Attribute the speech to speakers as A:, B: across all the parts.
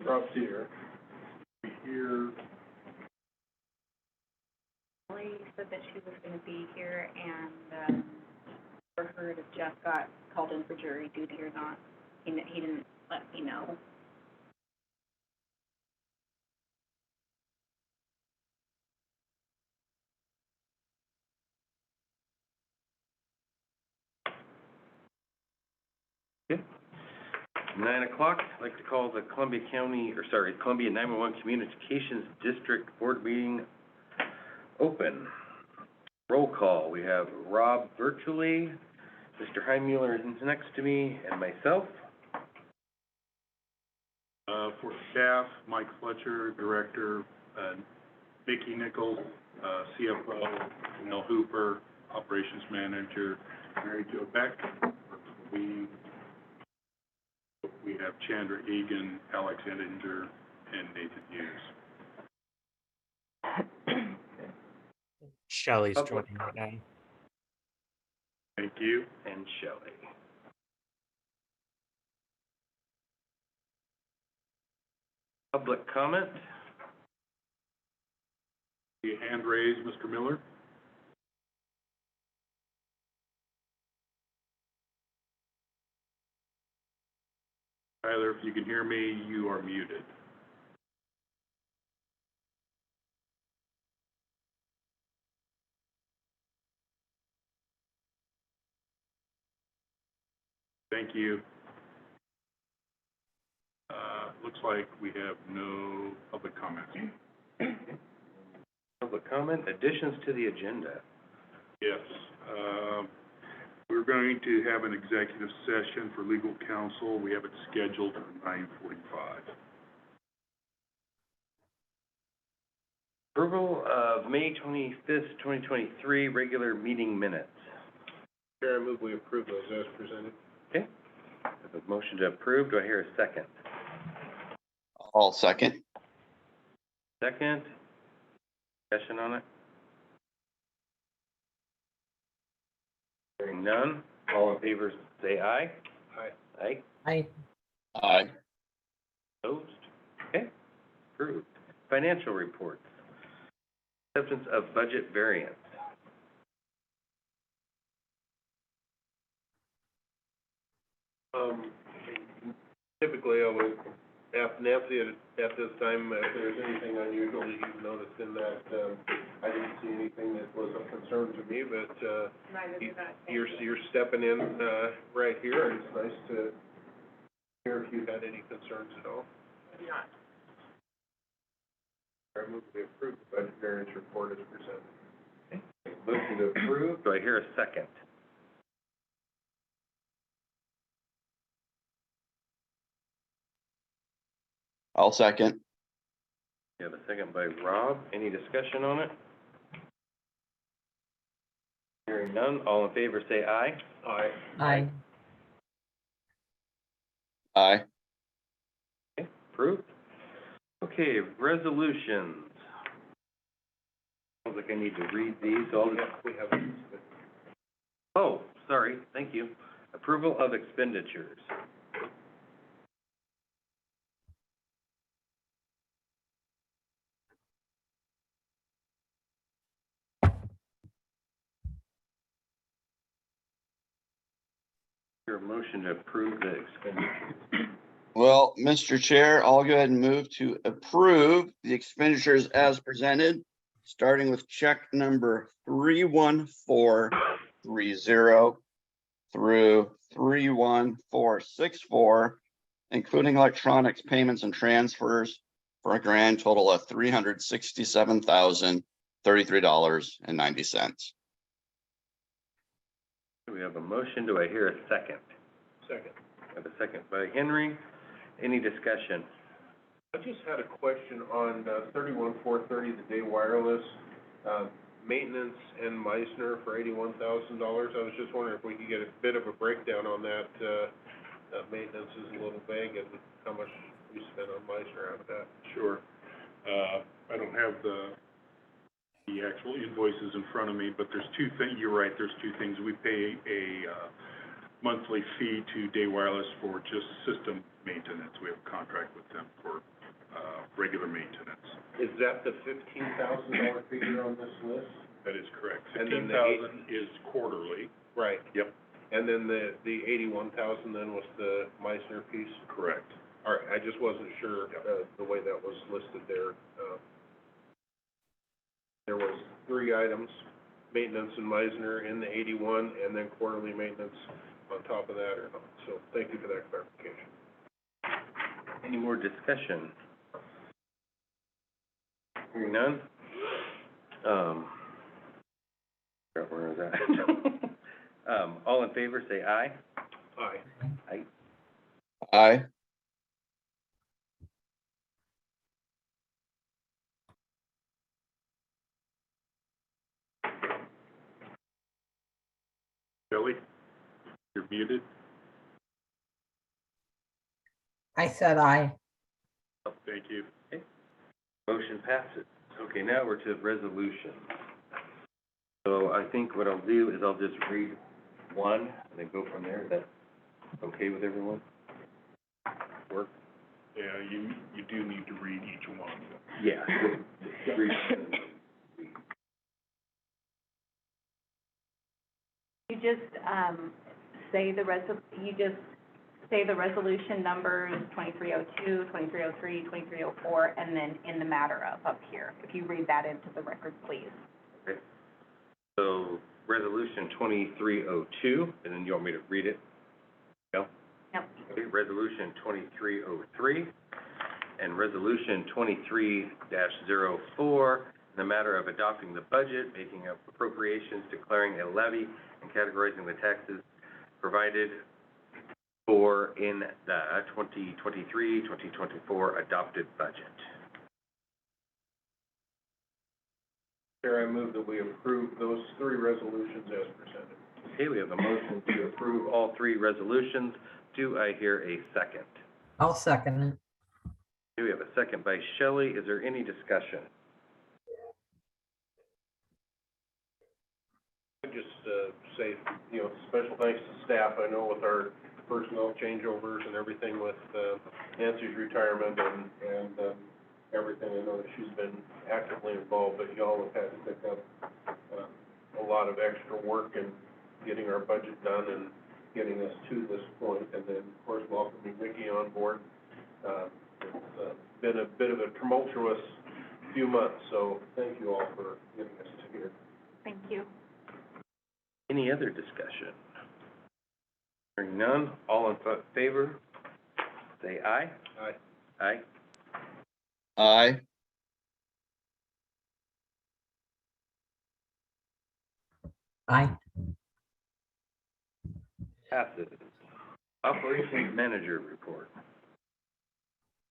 A: Rob's here. Here.
B: Molly said that she was gonna be here, and, for her if Jeff got called in for jury duty or not. He didn't let me know.
C: Okay. 9 o'clock, I'd like to call the Columbia 911 Communications District Board meeting open. Roll call, we have Rob virtually, Mr. Heimuller is next to me, and myself.
A: For staff, Mike Fletcher, Director, Vicki Nichols, CFO, Mel Hooper, Operations Manager, Mary Jo Beck. We have Chandra Egan, Alex Edinger, and Nathan Hughes.
D: Shelley's joining right now.
A: Thank you.
C: And Shelley. Public comment?
A: The hand raised, Mr. Miller. Tyler, if you can hear me, you are muted. Thank you. Looks like we have no public comments.
C: Public comment, additions to the agenda.
A: Yes. We're going to have an executive session for legal counsel. We have it scheduled for 9:45.
C: Approval of May 25th, 2023, regular meeting minutes.
A: Chair, I move we approve those as presented.
C: Okay. I have a motion to approve. Do I hear a second?
E: I'll second.
C: Second. Discussion on it? Hearing none. All in favor, say aye.
A: Aye.
C: Aye.
D: Hi.
E: Aye.
C: Opposed? Okay. Approved. Financial reports. Acceptance of budget variance.
F: Typically, I would ask Nancy at this time if there's anything unusual that you've noticed in that. I didn't see anything that was of concern to me, but, you're stepping in, right here, and it's nice to hear if you had any concerns at all.
B: Not.
F: I move we approve the budget variance report as presented.
C: Motion to approve. Do I hear a second?
E: I'll second.
C: You have a second by Rob. Any discussion on it? Hearing none. All in favor, say aye.
F: Aye.
D: Hi.
E: Aye.
C: Okay, approved. Okay, resolutions. Sounds like I need to read these, so I'll just...
F: We have.
C: Oh, sorry, thank you. Approval of expenditures. Your motion to approve the expenditures.
E: Well, Mr. Chair, I'll go ahead and move to approve the expenditures as presented, starting with check number 31430 through 31464, including electronics payments and transfers for a grand total of $367,033.90.
C: We have a motion. Do I hear a second?
F: Second.
C: I have a second by Henry. Any discussion?
F: I just had a question on 31430, the Day Wireless, maintenance and Meissner for $81,000. I was just wondering if we could get a bit of a breakdown on that. Maintenance is a little vague, and how much we spent on Meissner out of that.
A: Sure. I don't have the actual invoices in front of me, but there's two things. You're right, there's two things. We pay a monthly fee to Day Wireless for just system maintenance. We have a contract with them for, regular maintenance.
F: Is that the $15,000 figure on this list?
A: That is correct.
F: And then the
A: 15,000 is quarterly.
F: Right.
A: Yep.
F: And then the 81,000 then was the Meisner piece?
A: Correct.
F: All right, I just wasn't sure, the way that was listed there. There was 3 items, maintenance and Meisner in the 81, and then quarterly maintenance on top of that or not. So thank you for that clarification.
C: Any more discussion? Hearing none? Where was that? All in favor, say aye.
F: Aye.
C: Aye.
E: Aye.
A: Shelley, you're muted.
G: I said aye.
A: Thank you.
C: Motion passes. Okay, now we're to resolution. So I think what I'll do is I'll just read one and then go from there. Is that okay with everyone? Work?
A: Yeah, you do need to read each one.
C: Yeah.
B: You just, say the resolution numbers 2302, 2303, 2304, and then in the matter of up here. If you read that into the record, please.
C: Okay. So, resolution 2302, and then you want me to read it? No?
B: Yep.
C: Okay, resolution 2303, and resolution 23-04, in the matter of adopting the budget, making appropriations, declaring a levy, and categorizing the taxes provided for in the 2023-2024 adopted budget.
F: Chair, I move that we approve those 3 resolutions as presented.
C: Okay, we have a motion to approve all 3 resolutions. Do I hear a second?
G: I'll second it.
C: Okay, we have a second by Shelley. Is there any discussion?
F: I'd just, say, special thanks to staff. I know with our personnel changeovers and everything with, Nancy's retirement and everything, I know that she's been actively involved, but y'all have had to pick up, a lot of extra work in getting our budget done and getting us to this point, and then, of course, welcoming Mickey on board. It's been a bit of a tumultuous few months, so thank you all for getting us to here.
B: Thank you.
C: Any other discussion? Hearing none, all in favor, say aye.
F: Aye.
C: Aye.
E: Aye.
G: Aye.
C: Passes. Operations Manager report.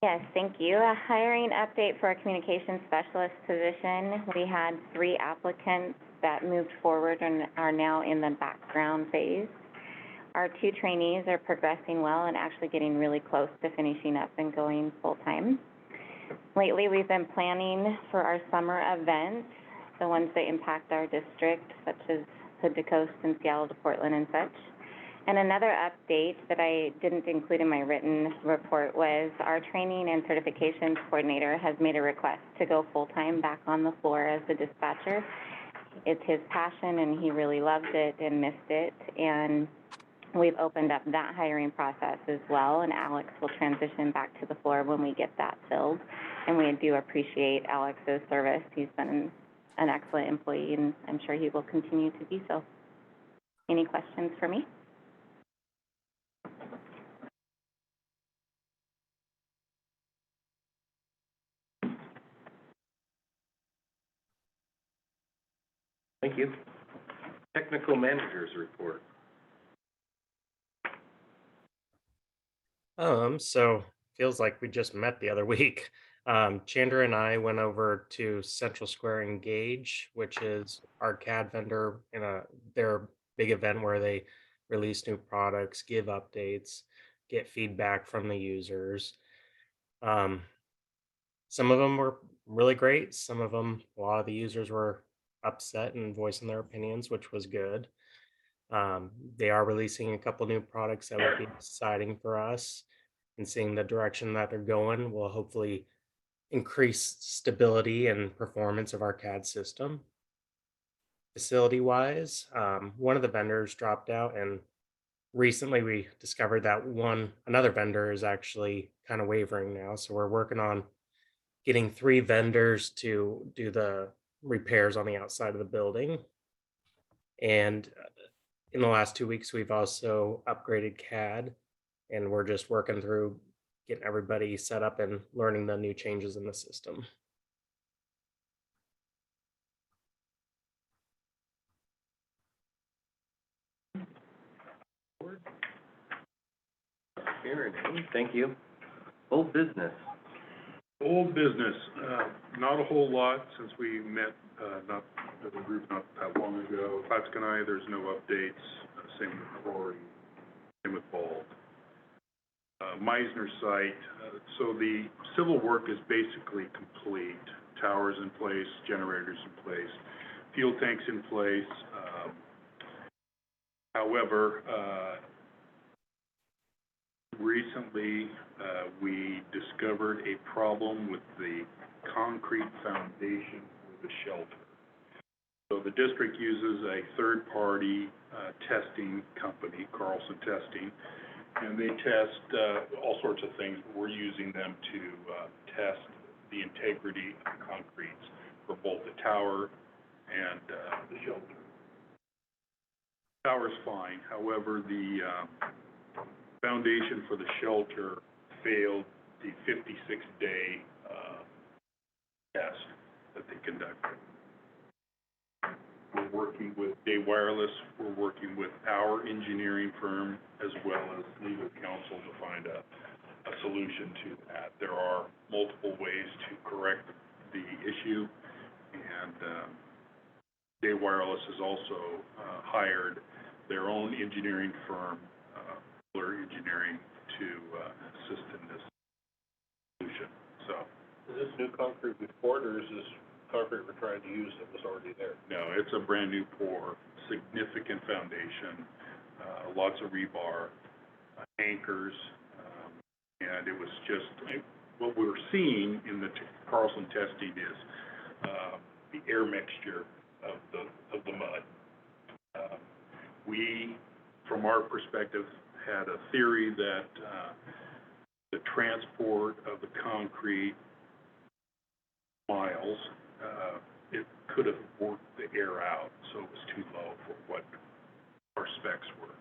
H: Yes, thank you. A hiring update for our communications specialist position. We had 3 applicants that moved forward and are now in the background phase. Our 2 trainees are progressing well and actually getting really close to finishing up and going full-time. Lately, we've been planning for our summer events, the ones that impact our district, such as Hood to Coast and Seattle to Portland and such. And another update that I didn't include in my written report was our training and certifications coordinator has made a request to go full-time back on the floor as a dispatcher. It's his passion, and he really loves it and missed it. And we've opened up that hiring process as well, and Alex will transition back to the floor when we get that filled. And we do appreciate Alex's service. He's been an excellent employee, and I'm sure he will continue to be so. Any questions for me?
C: Thank you. Technical Managers report.
D: So feels like we just met the other week. Chandra and I went over to Central Square Engage, which is our CAD vendor in their big event where they release new products, give updates, get feedback from the users. Some of them were really great. Some of them, a lot of the users were upset and voicing their opinions, which was good. They are releasing a couple new products that would be exciting for us. and seeing the direction that they're going will hopefully increase stability and performance of our CAD system. Facility wise, one of the vendors dropped out, and recently we discovered that another vendor is actually kind of wavering now. So we're working on getting 3 vendors to do the repairs on the outside of the building. And in the last 2 weeks, we've also upgraded CAD, and we're just working through getting everybody set up and learning the new changes in the system.
C: Hearing none, thank you. Old business.
A: Old business, not a whole lot since we met, not, as a group not that long ago. Clatskanie, there's no updates, same with Rory, same with Bald. Meisner site, so the civil work is basically complete. Towers in place, generators in place, fuel tanks in place. However, recently, we discovered a problem with the concrete foundation for the shelter. So the district uses a third-party testing company, Carlson Testing, and they test all sorts of things. We're using them to test the integrity of the concretes for both the tower and the shelter. The tower's fine. However, the foundation for the shelter failed the 56-day test that they conducted. We're working with Day Wireless, we're working with our engineering firm as well as legal counsel to find a solution to that. There are multiple ways to correct the issue, and Day Wireless has also hired their own engineering firm, Engineering, to assist in this solution. So,
F: Is this new concrete we poured, or is this concrete we're trying to use that was already there?
A: no, it's a brand new pour, significant foundation, lots of rebar, anchors, and it was just, what we were seeing in the Carlson testing is the air mixture of the mud. We, from our perspective, had a theory that the transport of the concrete miles, it could have worked the air out, so it was too low for what our specs were.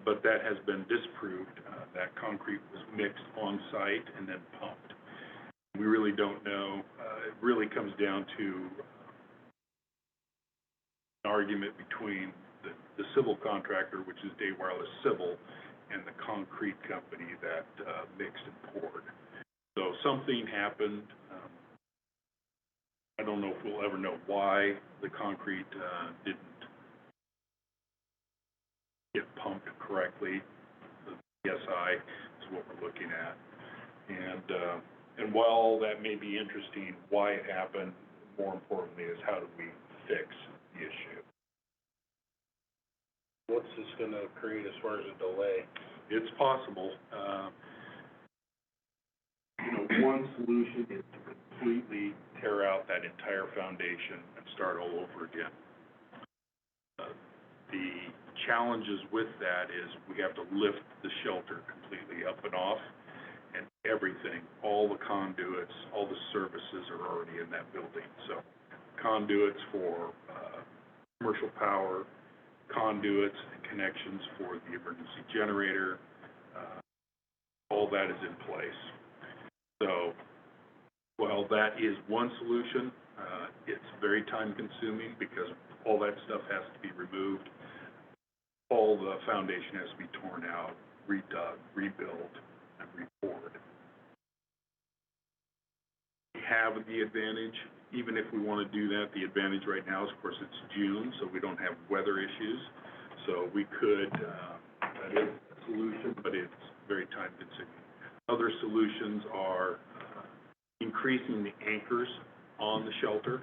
A: But that has been disproved. That concrete was mixed on site and then pumped. We really don't know. It really comes down to an argument between the civil contractor, which is Day Wireless Civil, and the concrete company that mixed and poured. So something happened. I don't know if we'll ever know why the concrete didn't get pumped correctly. The PSI is what we're looking at. And while that may be interesting, why it happened, more importantly, is how do we fix the issue?
F: What's this gonna create as far as a delay?
A: It's possible. One solution is to completely tear out that entire foundation and start all over again. The challenges with that is we have to lift the shelter completely up and off, and everything, all the conduits, all the services are already in that building. So conduits for commercial power, conduits and connections for the emergency generator, all that is in place. So while that is one solution, it's very time consuming because all that stuff has to be removed. All the foundation has to be torn out, redug, rebuilt, and repoured. We have the advantage, even if we want to do that, the advantage right now is, of course, it's June, so we don't have weather issues. So we could, that is a solution, but it's very time consuming. Other solutions are increasing the anchors on the shelter,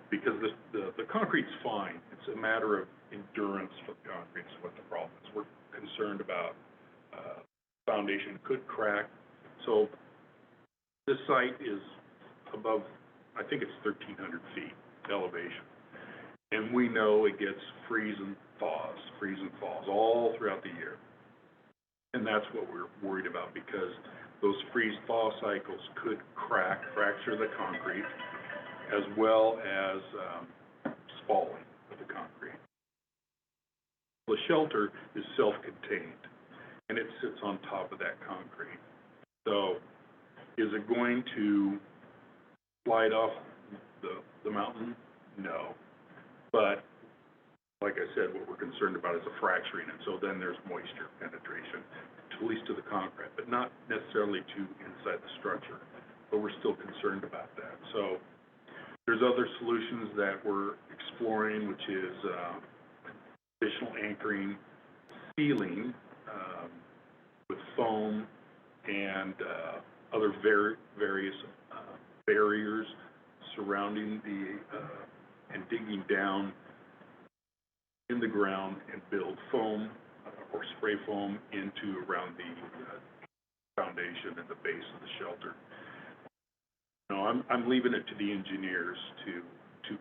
A: because the concrete's fine. It's a matter of endurance for the concrete is what the problem is. We're concerned about foundation could crack. So this site is above, I think it's 1,300 feet elevation. And we know it gets freeze and thaws all throughout the year. And that's what we're worried about, because those freeze-thaw cycles could crack, fracture the concrete, as well as spalling of the concrete. The shelter is self-contained, and it sits on top of that concrete. So is it going to slide off the mountain? No. But like I said, what we're concerned about is the fracturing, and so then there's moisture penetration, at least to the concrete, but not necessarily to inside the structure. But we're still concerned about that. So there's other solutions that we're exploring, which is additional anchoring, sealing with foam and other various barriers surrounding and digging down in the ground and build foam or spray foam into around the foundation and the base of the shelter. No, I'm leaving it to the engineers to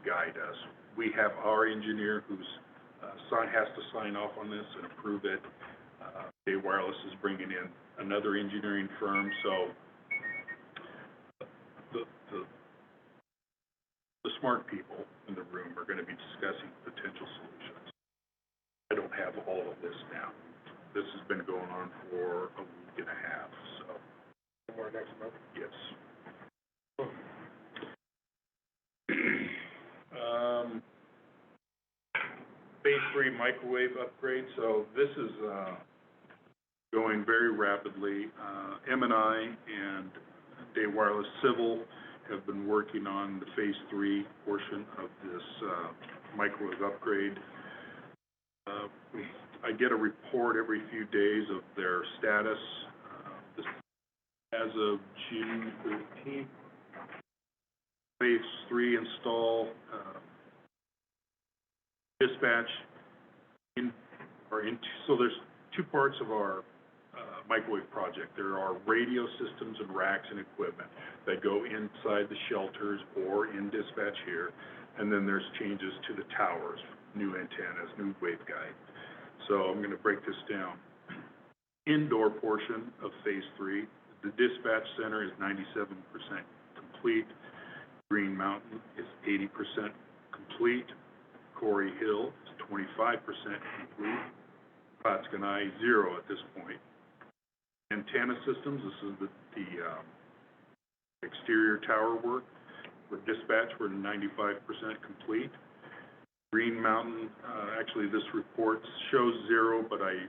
A: guide us. We have our engineer who's has to sign off on this and approve it. Day Wireless is bringing in another engineering firm, so the smart people in the room are going to be discussing potential solutions. I don't have all of this now. This has been going on for a week and a half, so.
F: More next month?
A: Yes. Phase 3 microwave upgrade, so this is going very rapidly. M&I and Day Wireless Civil have been working on the Phase 3 portion of this microwave upgrade. I get a report every few days of their status. As of June 13th, Phase 3 install, dispatch, so there's two parts of our microwave project. There are radio systems and racks and equipment that go inside the shelters or in dispatch here, and then there's changes to the towers, new antennas, new waveguide. So I'm going to break this down. Indoor portion of Phase 3, the dispatch center is 97% complete. Green Mountain is 80% complete. Corey Hill is 25% complete. Clatskanie, 0 at this point. Antenna systems, this is the exterior tower work. For dispatch, we're 95% complete. Green Mountain, actually this report shows 0, but I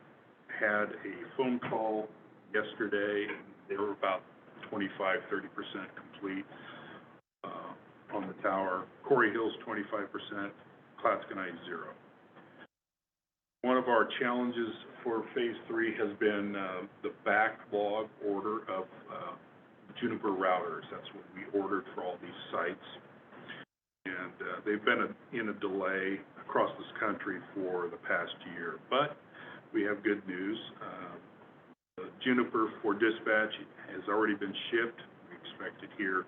A: had a phone call yesterday. They were about 25-30% complete on the tower. Corey Hill's 25%, Clatskanie 0. One of our challenges for Phase 3 has been the backlog order of Juniper routers. That's what we ordered for all these sites. And they've been in a delay across this country for the past year. But we have good news. Juniper for dispatch has already been shipped. We expect it here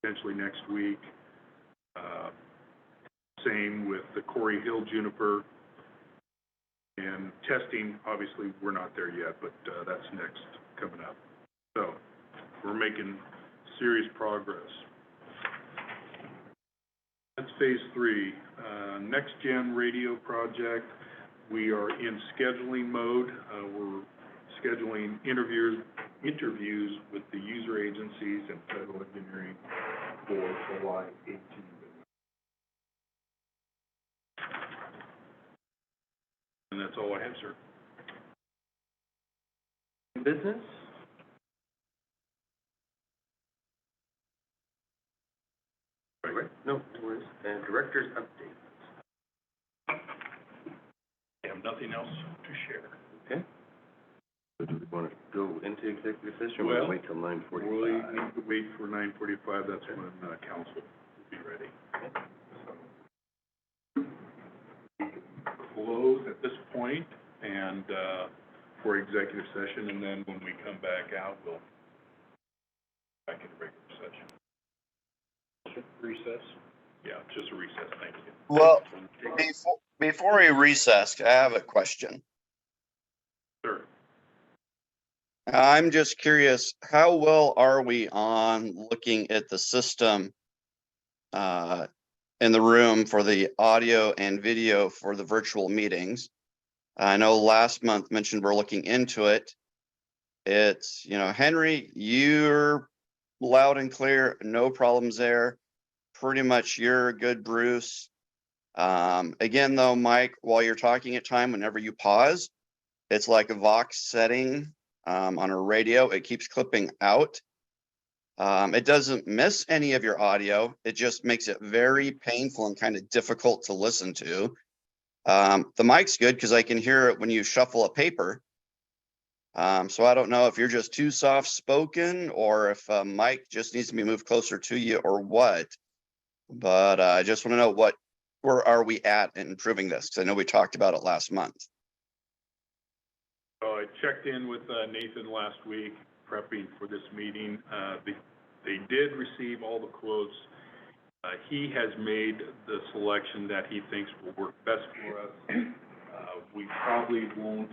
A: potentially next week. Same with the Corey Hill Juniper. And testing, obviously, we're not there yet, but that's next coming up. So we're making serious progress. That's Phase 3. Next Gen radio project, we are in scheduling mode. We're scheduling interviews with the user agencies and federal engineering for July 18th. And that's all I have, sir.
C: Business? Right. No, no worries. And director's update.
A: I have nothing else to share.
C: Okay. So do we want to go into executive session or
A: Well,
C: wait till 9:45?
A: We need to wait for 9:45. That's when council will be ready. So, close at this point, and for executive session, and then when we come back out, we'll back into regular session.
F: Recess.
A: Yeah, just a recess, thank you.
E: Well, before we recess, I have a question.
A: Sure.
E: I'm just curious, how well are we on looking at the system in the room for the audio and video for the virtual meetings? I know last month mentioned we're looking into it. It's, Henry, you're loud and clear, no problems there. Pretty much you're good, Bruce. Again, though, Mike, while you're talking at time, whenever you pause, it's like a Vox setting on a radio. It keeps clipping out. It doesn't miss any of your audio. It just makes it very painful and kind of difficult to listen to. The mic's good because I can hear it when you shuffle a paper. So I don't know if you're just too soft spoken or if Mike just needs to be moved closer to you or what. But I just want to know where are we at in improving this? Because I know we talked about it last month.
A: So I checked in with Nathan last week, prepping for this meeting. They did receive all the quotes. He has made the selection that he thinks will work best for us. We probably won't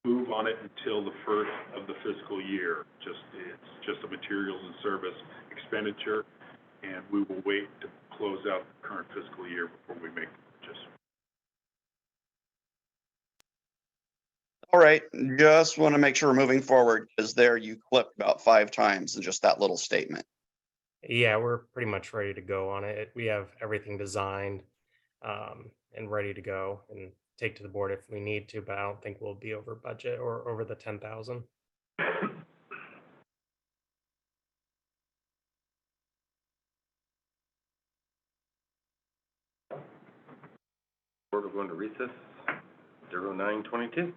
A: move on it until the first of the fiscal year. It's just a materials and service expenditure, and we will wait to close out the current fiscal year before we make the purchase.
E: All right, just want to make sure we're moving forward because there you clipped about 5 times in just that little statement.
D: Yeah, we're pretty much ready to go on it. We have everything designed and ready to go and take to the board if we need to, but I don't think we'll be over budget or over the 10,000.
C: We're going to recess 09:22.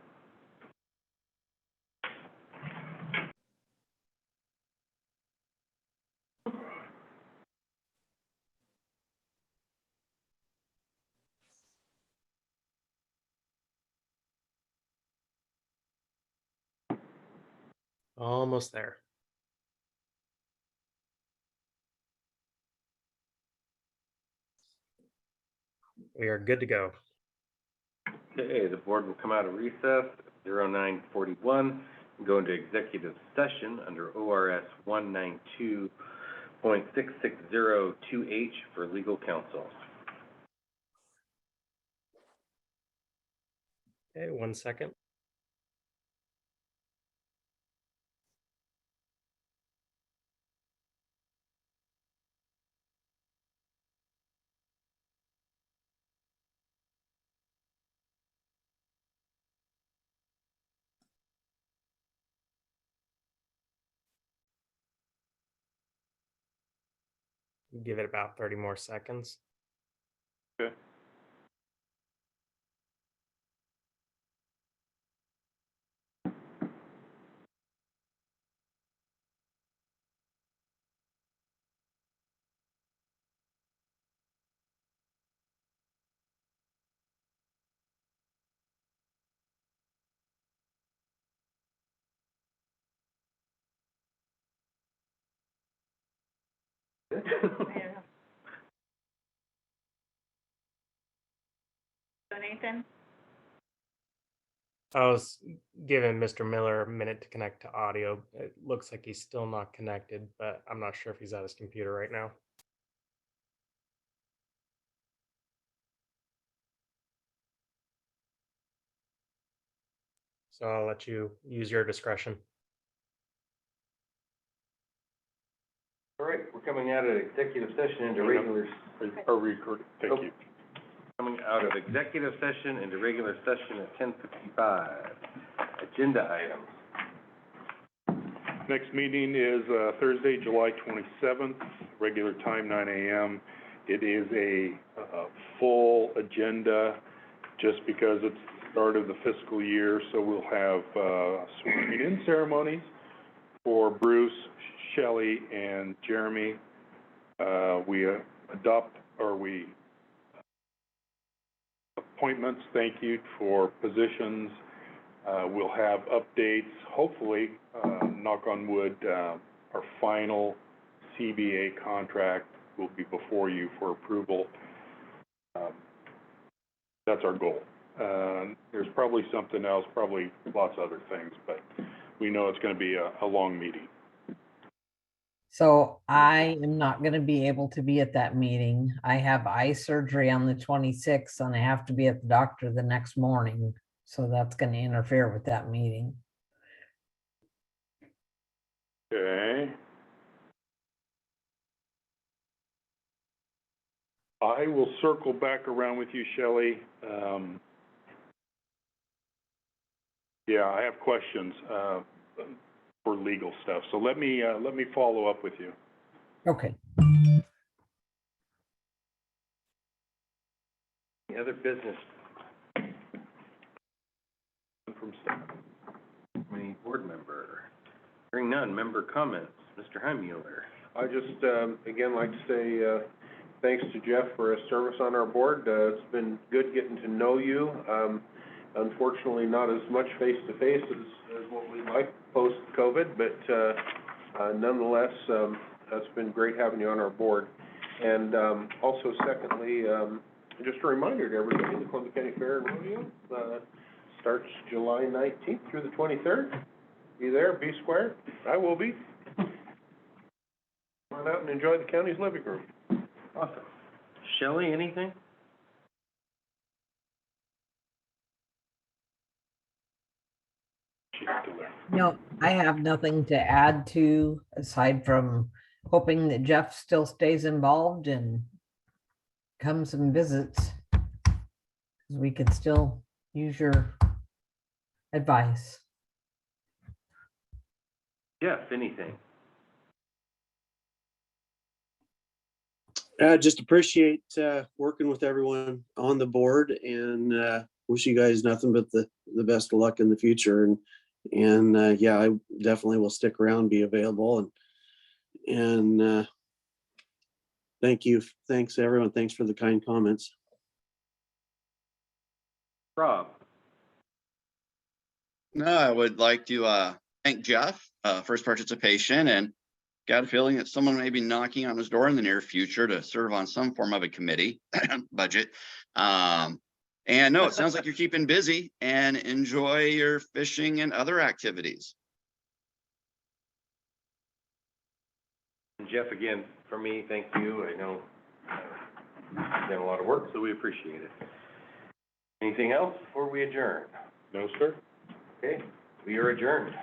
D: Almost there. We are good to go.
C: Okay, the board will come out of recess at 09:41 and go into executive session under ORS 192.6602H for legal counsel.
D: Okay, 1 second. Give it about 30 more seconds.
A: Okay.
B: So Nathan?
D: I was giving Mr. Miller a minute to connect to audio. It looks like he's still not connected, but I'm not sure if he's at his computer right now. So I'll let you use your discretion.
C: All right, we're coming out of executive session into regular,
A: Are we recording? Thank you.
C: coming out of executive session into regular session at 10:55. Agenda items.
A: Next meeting is Thursday, July 27th, regular time, 9 a.m. It is a full agenda just because it's the start of the fiscal year, so we'll have swearing-in ceremonies for Bruce, Shelley, and Jeremy. We appointments, thank you, for positions We'll have updates, hopefully, knock on wood, our final CBA contract will be before you for approval. That's our goal. There's probably something else, probably lots of other things, but we know it's gonna be a long meeting.
G: So I am not gonna be able to be at that meeting. I have eye surgery on the 26th and I have to be at the doctor the next morning. So that's gonna interfere with that meeting.
A: Okay. I will circle back around with you, Shelley. Yeah, I have questions, for legal stuff, so let me follow up with you.
G: Okay.
C: Any other business from staff? Any board member? Hearing none, member comments. Mr. Heimmuller.
F: I just, again, like to say, thanks to Jeff for his service on our board. It's been good getting to know you. Unfortunately, not as much face-to-face as what we'd like post-COVID, but, nonetheless, it's been great having you on our board. And, also secondly, just a reminder to everybody, the Columbia County Fair and Rodeo, starts July 19th through the 23rd. Be there, be square. I will be. Run out and enjoy the county's living room.
C: Awesome. Shelley, anything?
A: She's still there.
G: No, I have nothing to add to aside from hoping that Jeff still stays involved and comes and visits. 'Cause we could still use your advice.
C: Jeff, anything?
I: Just appreciate, working with everyone on the board and, wish you guys nothing but the best of luck in the future. And yeah, I definitely will stick around, be available and thank you. Thanks, everyone. Thanks for the kind comments.
C: Rob?
E: No, I would like to thank Jeff for his participation, and got a feeling that someone may be knocking on his door in the near future to serve on some form of a committee budget. And no, it sounds like you're keeping busy, and enjoy your fishing and other activities.
C: And Jeff, again, for me, thank you. I know you've done a lot of work, so we appreciate it. Anything else before we adjourn?
A: No, sir?
C: Okay, we are adjourned.